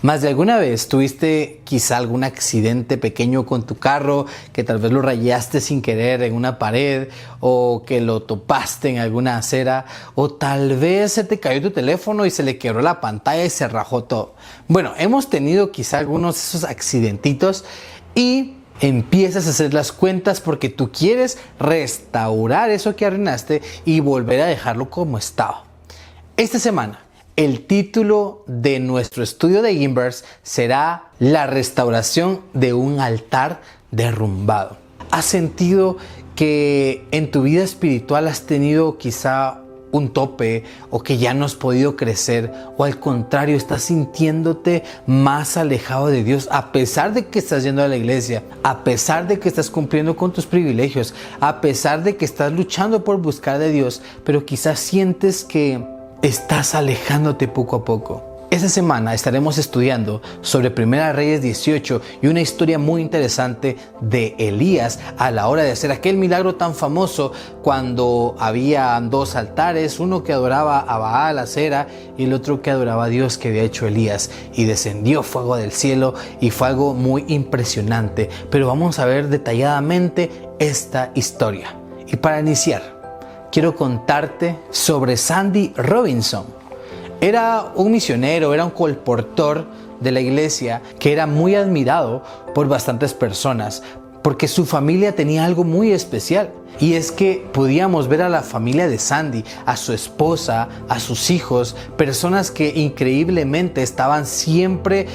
Más de alguna vez tuviste quizá algún accidente pequeño con tu carro, que tal vez lo rayaste sin querer en una pared, o que lo topaste en alguna acera, o tal vez se te cayó tu teléfono y se le quebró la pantalla y se rajó todo. Bueno, hemos tenido quizá algunos de esos accidentitos y empiezas a hacer las cuentas porque tú quieres restaurar eso que arruinaste y volver a dejarlo como estaba. Esta semana, el título de nuestro estudio de Gimbers será La restauración de un altar derrumbado. ¿Has sentido que en tu vida espiritual has tenido quizá un tope o que ya no has podido crecer, o al contrario estás sintiéndote más alejado de Dios a pesar de que estás yendo a la iglesia, a pesar de que estás cumpliendo con tus privilegios, a pesar de que estás luchando por buscar de Dios, pero quizás sientes que estás alejándote poco a poco? Esta semana estaremos estudiando sobre Primera Reyes 18 y una historia muy interesante de Elías a la hora de hacer aquel milagro tan famoso cuando había dos altares, uno que adoraba a Baal, Acera, y el otro que adoraba a Dios que había hecho Elías, y descendió fuego del cielo y fue algo muy impresionante. Pero vamos a ver detalladamente esta historia. Y para iniciar, quiero contarte sobre Sandy Robinson. Era un misionero, era un colportor de la iglesia que era muy admirado por bastantes personas porque su familia tenía algo muy especial. Y es que podíamos ver a la familia de Sandy, a su esposa, a sus hijos, personas que increíblemente estaban siempre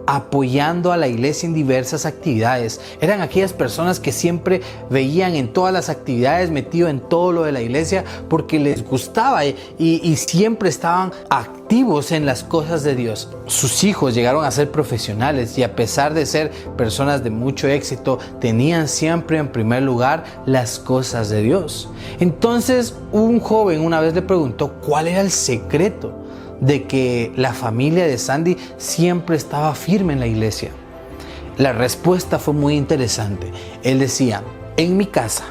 apoyando a la iglesia en diversas actividades. Eran aquellas personas que siempre veían en todas las actividades, metido en todo lo de la iglesia porque les gustaba y siempre estaban activos en las cosas de Dios. Sus hijos llegaron a ser profesionales y a pesar de ser personas de mucho éxito, tenían siempre en primer lugar las cosas de Dios. Entonces un joven una vez le preguntó cuál era el secreto de que la familia de Sandy siempre estaba firme en la iglesia. La respuesta fue muy interesante. Él decía: en mi casa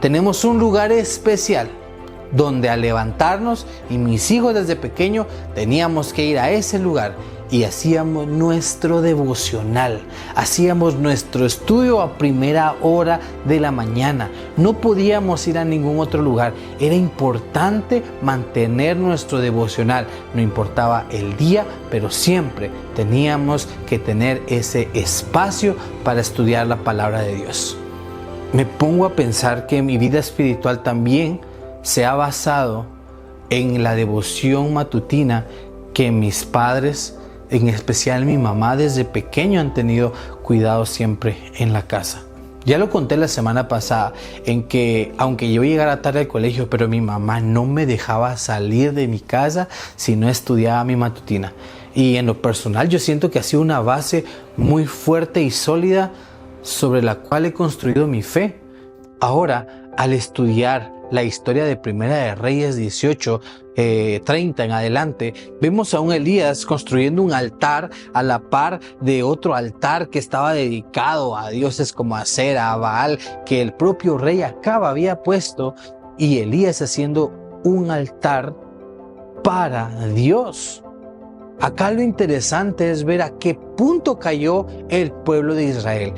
tenemos un lugar especial donde al levantarnos, y mis hijos desde pequeño teníamos que ir a ese lugar y hacíamos nuestro devocional, hacíamos nuestro estudio a primera hora de la mañana. No podíamos ir a ningún otro lugar. Era importante mantener nuestro devocional. No importaba el día, pero siempre teníamos que tener ese espacio para estudiar la palabra de Dios. Me pongo a pensar que mi vida espiritual también se ha basado en la devoción matutina que mis padres, en especial mi mamá, desde pequeño han tenido cuidado siempre en la casa. Ya lo conté la semana pasada, en que aunque yo llegara tarde al colegio, pero mi mamá no me dejaba salir de mi casa si no estudiaba mi matutina. Y en lo personal yo siento que ha sido una base muy fuerte y sólida sobre la cual he construido mi fe. Ahora, al estudiar la historia de Primera de Reyes 18, 30 en adelante, vemos a un Elías construyendo un altar a la par de otro altar que estaba dedicado a dioses como Acera, a Baal, que el propio rey Acab había puesto, y Elías haciendo un altar para Dios. Acá lo interesante es ver a qué punto cayó el pueblo de Israel.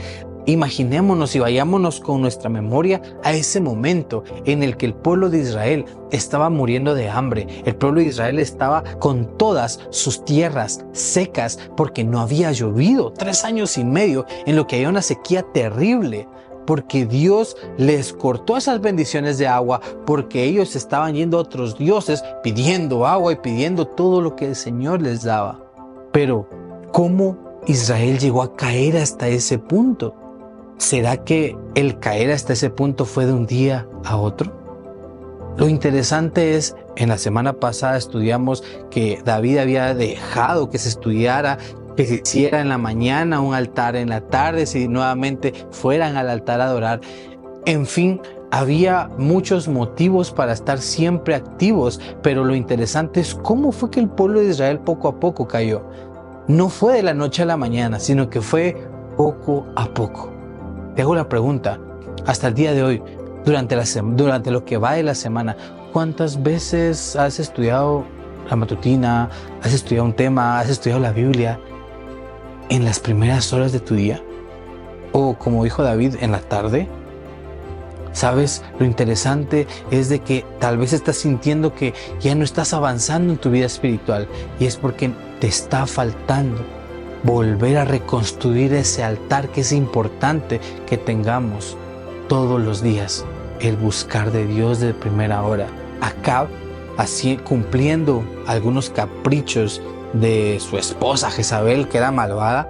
Imaginémonos y vayámonos con nuestra memoria a ese momento en el que el pueblo de Israel estaba muriendo de hambre. El pueblo de Israel estaba con todas sus tierras secas porque no había llovido 3 años y medio, en lo que había una sequía terrible, porque Dios les cortó esas bendiciones de agua, porque ellos estaban yendo a otros dioses pidiendo agua y pidiendo todo lo que el Señor les daba. Pero ¿cómo Israel llegó a caer hasta ese punto? ¿Será que el caer hasta ese punto fue de un día a otro? Lo interesante es, en la semana pasada estudiamos que David había dejado que se estudiara, que se hiciera en la mañana un altar, en la tarde si nuevamente fueran al altar a adorar. En fin, había muchos motivos para estar siempre activos, pero lo interesante es cómo fue que el pueblo de Israel poco a poco cayó. No fue de la noche a la mañana, sino que fue poco a poco. Te hago la pregunta, hasta el día de hoy, durante lo que va de la semana, ¿cuántas veces has estudiado la matutina, has estudiado un tema, has estudiado la Biblia en las primeras horas de tu día, o como dijo David, en la tarde. ¿Sabes? Lo interesante es de que tal vez estás sintiendo que ya no estás avanzando en tu vida espiritual, y es porque te está faltando volver a reconstruir ese altar que es importante que tengamos todos los días, el buscar de Dios de primera hora. Acab, así cumpliendo algunos caprichos de su esposa Jezabel, que era malvada,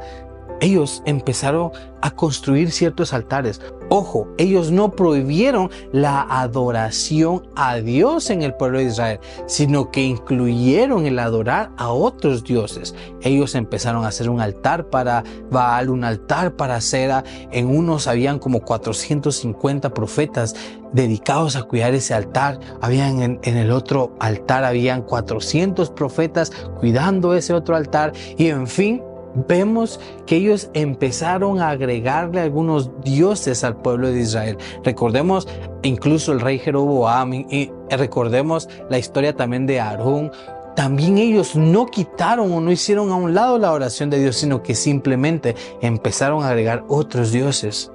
ellos empezaron a construir ciertos altares. Ojo, ellos no prohibieron la adoración a Dios en el pueblo de Israel, sino que incluyeron el adorar a otros dioses. Ellos empezaron a hacer un altar para Baal, un altar para Acera. En unos habían como 450 profetas dedicados a cuidar ese altar. Habían en el otro altar habían 400 profetas cuidando ese otro altar. Y en fin, vemos que ellos empezaron a agregarle algunos dioses al pueblo de Israel. Recordemos incluso el rey Jeroboam, y recordemos la historia también de Aarón. También ellos no quitaron o no hicieron a un lado la oración de Dios, sino que simplemente empezaron a agregar otros dioses.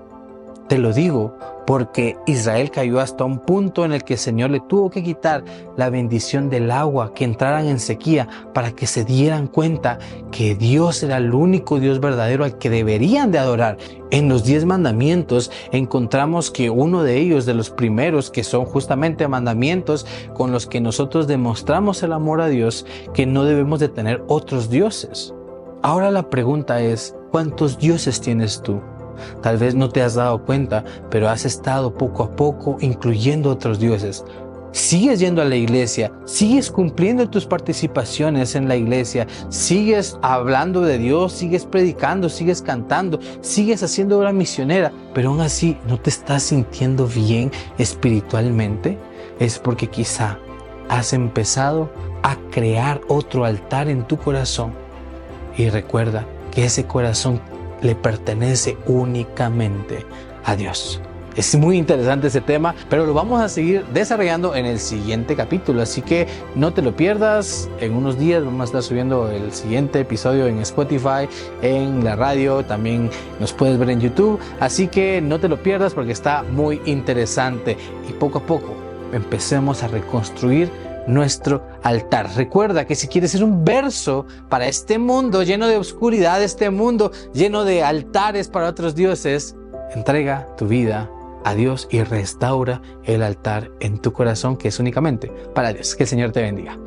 Te lo digo porque Israel cayó hasta un punto en el que el Señor le tuvo que quitar la bendición del agua, que entraran en sequía, para que se dieran cuenta que Dios era el único Dios verdadero al que deberían de adorar. En los 10 mandamientos encontramos que uno de ellos, de los primeros, que son justamente mandamientos con los que nosotros demostramos el amor a Dios, que no debemos de tener otros dioses. Ahora la pregunta es, ¿cuántos dioses tienes tú? Tal vez no te has dado cuenta, pero has estado poco a poco incluyendo otros dioses. Sigues yendo a la iglesia, sigues cumpliendo tus participaciones en la iglesia, sigues hablando de Dios, sigues predicando, sigues cantando, sigues haciendo obra misionera, pero aún así no te estás sintiendo bien espiritualmente. Es porque quizá has empezado a crear otro altar en tu corazón. Y recuerda que ese corazón le pertenece únicamente a Dios. Es muy interesante ese tema, pero lo vamos a seguir desarrollando en el siguiente capítulo, así que no te lo pierdas. En unos días vamos a estar subiendo el siguiente episodio en Spotify, en la radio, también nos puedes ver en YouTube, así que no te lo pierdas porque está muy interesante, y poco a poco empecemos a reconstruir nuestro altar. Recuerda que si quieres ser un verso para este mundo lleno de oscuridad, este mundo lleno de altares para otros dioses, entrega tu vida a Dios y restaura el altar en tu corazón, que es únicamente para Dios. Que el Señor te bendiga.